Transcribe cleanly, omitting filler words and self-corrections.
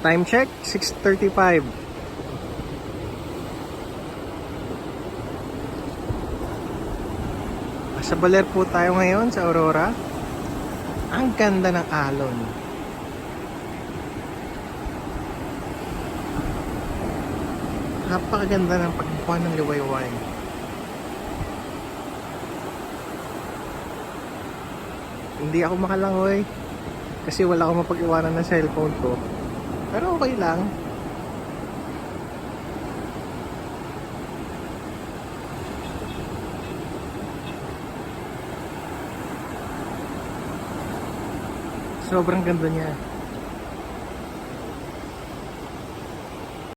Time check, 6:35. Sa Baler po tayo ngayon sa Aurora. Ang ganda ng alon. Napakaganda ng pagbubuhan ng liwayway. Hindi ako makalangoy kasi wala akong mapag-iwanan ng cellphone ko. Pero okay lang. Sobrang ganda niya.